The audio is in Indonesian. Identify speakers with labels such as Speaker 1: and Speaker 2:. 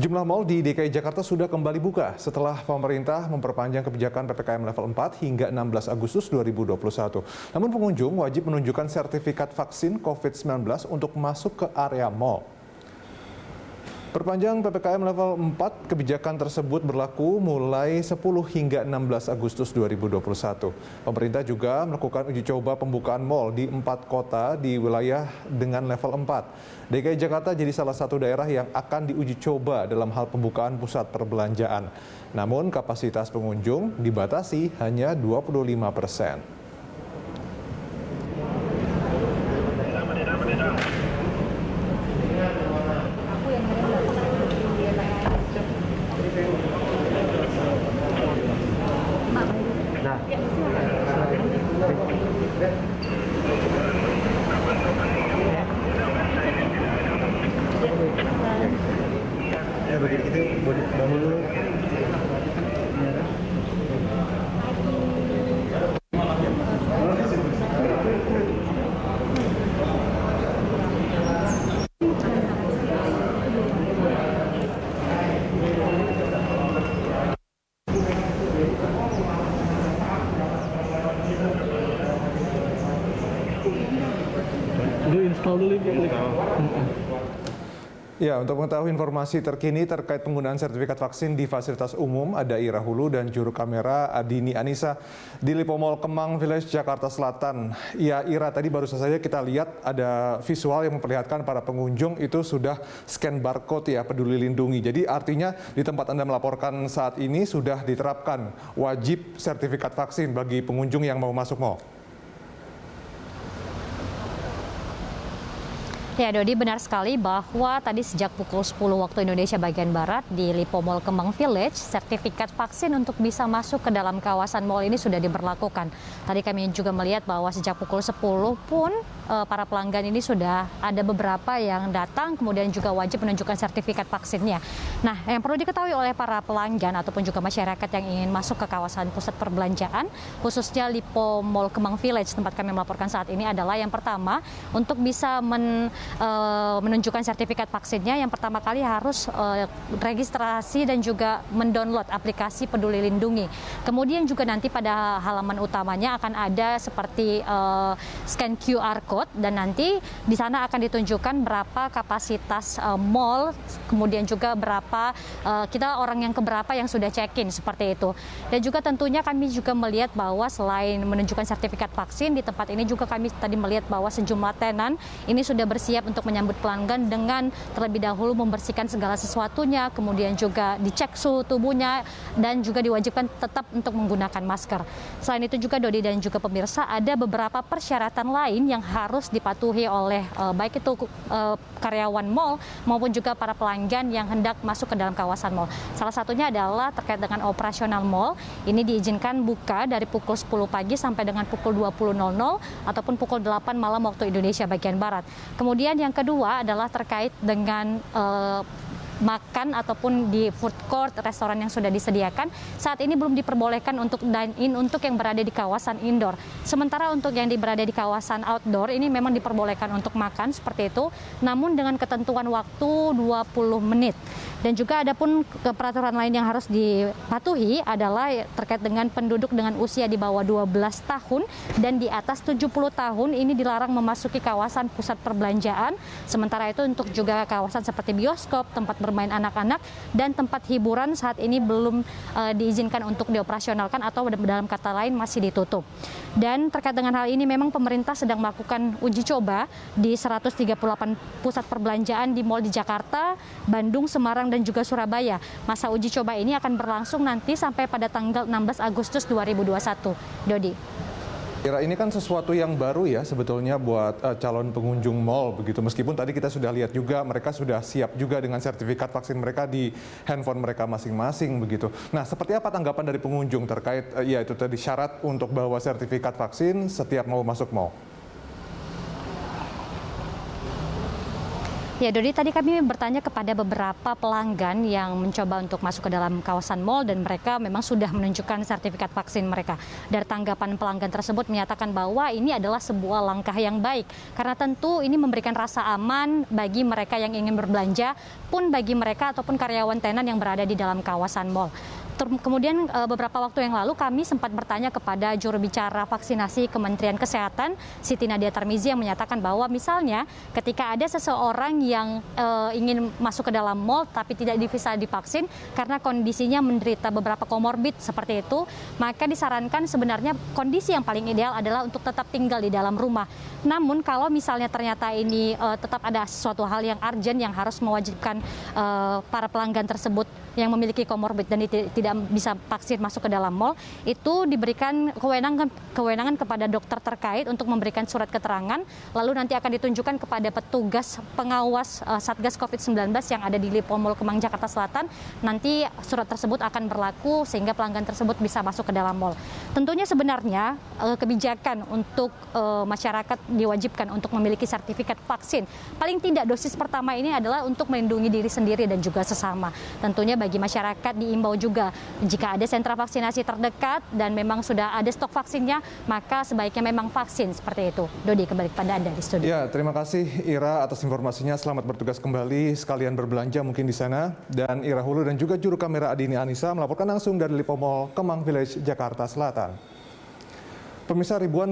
Speaker 1: Jumlah mal di DKI Jakarta sudah kembali buka setelah pemerintah memperpanjang kebijakan PPKM level 4 hingga 16 Agustus 2021. Namun pengunjung wajib menunjukkan sertifikat vaksin COVID-19 untuk masuk ke area mal. Perpanjang PPKM level 4, kebijakan tersebut berlaku mulai 10 hingga 16 Agustus 2021. Pemerintah juga melakukan uji coba pembukaan mal di 4 kota di wilayah dengan level 4. DKI Jakarta jadi salah satu daerah yang akan diuji coba dalam hal pembukaan pusat perbelanjaan. Namun kapasitas pengunjung dibatasi hanya 25%.
Speaker 2: Ya begitu dahulu.
Speaker 3: Lu install dulu ya.
Speaker 1: Ya, untuk mengetahui informasi terkini terkait penggunaan sertifikat vaksin di fasilitas umum, ada Ira Hulu dan juru kamera Adini Anissa di Lipo Mall Kemang Village, Jakarta Selatan. Ya, Ira, tadi baru saja kita lihat ada visual yang memperlihatkan para pengunjung itu sudah scan barcode ya, Peduli Lindungi. Jadi artinya di tempat Anda melaporkan saat ini sudah diterapkan wajib sertifikat vaksin bagi pengunjung yang mau masuk mall.
Speaker 4: Ya, Dodi, benar sekali bahwa tadi sejak pukul 10 waktu Indonesia bagian Barat di Lipo Mall Kemang Village, sertifikat vaksin untuk bisa masuk ke dalam kawasan mall ini sudah diberlakukan. Tadi kami juga melihat bahwa sejak pukul 10 pun para pelanggan ini sudah ada beberapa yang datang, kemudian juga wajib menunjukkan sertifikat vaksinnya. Nah, yang perlu diketahui oleh para pelanggan ataupun juga masyarakat yang ingin masuk ke kawasan pusat perbelanjaan, khususnya Lipo Mall Kemang Village, tempat kami melaporkan saat ini adalah yang pertama, untuk bisa menunjukkan sertifikat vaksinnya, yang pertama kali harus registrasi dan juga mendownload aplikasi Peduli Lindungi. Kemudian juga nanti pada halaman utamanya akan ada seperti scan QR code, dan nanti di sana akan ditunjukkan berapa kapasitas mall, kemudian juga berapa kita orang yang keberapa yang sudah check-in, seperti itu. Dan juga tentunya kami juga melihat bahwa selain menunjukkan sertifikat vaksin, di tempat ini juga kami tadi melihat bahwa sejumlah tenan ini sudah bersiap untuk menyambut pelanggan dengan terlebih dahulu membersihkan segala sesuatunya, kemudian juga dicek suhu tubuhnya, dan juga diwajibkan tetap untuk menggunakan masker. Selain itu juga, Dodi dan juga pemirsa, ada beberapa persyaratan lain yang harus dipatuhi oleh baik itu karyawan mall maupun juga para pelanggan yang hendak masuk ke dalam kawasan mall. Salah satunya adalah terkait dengan operasional mall. Ini diizinkan buka dari pukul 10 pagi sampai dengan pukul 20.00 ataupun pukul 8 malam waktu Indonesia bagian Barat. Kemudian yang kedua adalah terkait dengan makan ataupun di food court, restoran yang sudah disediakan saat ini belum diperbolehkan untuk dine-in untuk yang berada di kawasan indoor. Sementara untuk yang berada di kawasan outdoor ini memang diperbolehkan untuk makan seperti itu, namun dengan ketentuan waktu 20 menit. Dan juga ada pun peraturan lain yang harus dipatuhi adalah terkait dengan penduduk dengan usia di bawah 12 tahun dan di atas 70 tahun ini dilarang memasuki kawasan pusat perbelanjaan. Sementara itu untuk juga kawasan seperti bioskop, tempat bermain anak-anak, dan tempat hiburan saat ini belum diizinkan untuk dioperasionalkan atau dalam kata lain masih ditutup. Dan terkait dengan hal ini memang pemerintah sedang melakukan uji coba di 138 pusat perbelanjaan di mal di Jakarta, Bandung, Semarang, dan juga Surabaya. Masa uji coba ini akan berlangsung nanti sampai pada tanggal 16 Agustus 2021. Dodi.
Speaker 1: Kira ini kan sesuatu yang baru ya sebetulnya buat calon pengunjung mal begitu. Meskipun tadi kita sudah lihat juga mereka sudah siap juga dengan sertifikat vaksin mereka di handphone mereka masing-masing begitu. Nah, seperti apa tanggapan dari pengunjung terkait ya itu tadi syarat untuk bawa sertifikat vaksin setiap mau masuk mal?
Speaker 4: Ya, Dodi, tadi kami bertanya kepada beberapa pelanggan yang mencoba untuk masuk ke dalam kawasan mal dan mereka memang sudah menunjukkan sertifikat vaksin mereka. Dari tanggapan pelanggan tersebut menyatakan bahwa ini adalah sebuah langkah yang baik karena tentu ini memberikan rasa aman bagi mereka yang ingin berbelanja pun bagi mereka ataupun karyawan tenan yang berada di dalam kawasan mal. Kemudian beberapa waktu yang lalu kami sempat bertanya kepada juru bicara vaksinasi Kementerian Kesehatan, Siti Nadia Tarmizi, yang menyatakan bahwa misalnya ketika ada seseorang yang ingin masuk ke dalam mal tapi tidak bisa divaksin karena kondisinya menderita beberapa komorbid seperti itu, maka disarankan sebenarnya kondisi yang paling ideal adalah untuk tetap tinggal di dalam rumah. Namun kalau misalnya ternyata ini tetap ada sesuatu hal yang urgent yang harus mewajibkan para pelanggan tersebut yang memiliki komorbid dan tidak bisa vaksin masuk ke dalam mal, itu diberikan kewenangan kepada dokter terkait untuk memberikan surat keterangan, lalu nanti akan ditunjukkan kepada petugas pengawas Satgas COVID-19 yang ada di Lipo Mall Kemang, Jakarta Selatan. Nanti surat tersebut akan berlaku sehingga pelanggan tersebut bisa masuk ke dalam mal. Tentunya sebenarnya kebijakan untuk masyarakat diwajibkan untuk memiliki sertifikat vaksin. Paling tidak dosis pertama ini adalah untuk melindungi diri sendiri dan juga sesama. Tentunya bagi masyarakat diimbau juga jika ada sentra vaksinasi terdekat dan memang sudah ada stok vaksinnya, maka sebaiknya memang vaksin seperti itu. Dodi, kembali kepada Anda di studio.
Speaker 1: Ya, terima kasih Ira atas informasinya. Selamat bertugas kembali, sekalian berbelanja mungkin di sana. Dan Ira Hulu dan juga juru kamera Adini Anissa melaporkan langsung dari Lipo Mall Kemang Village, Jakarta Selatan. Pemirsa, ribuan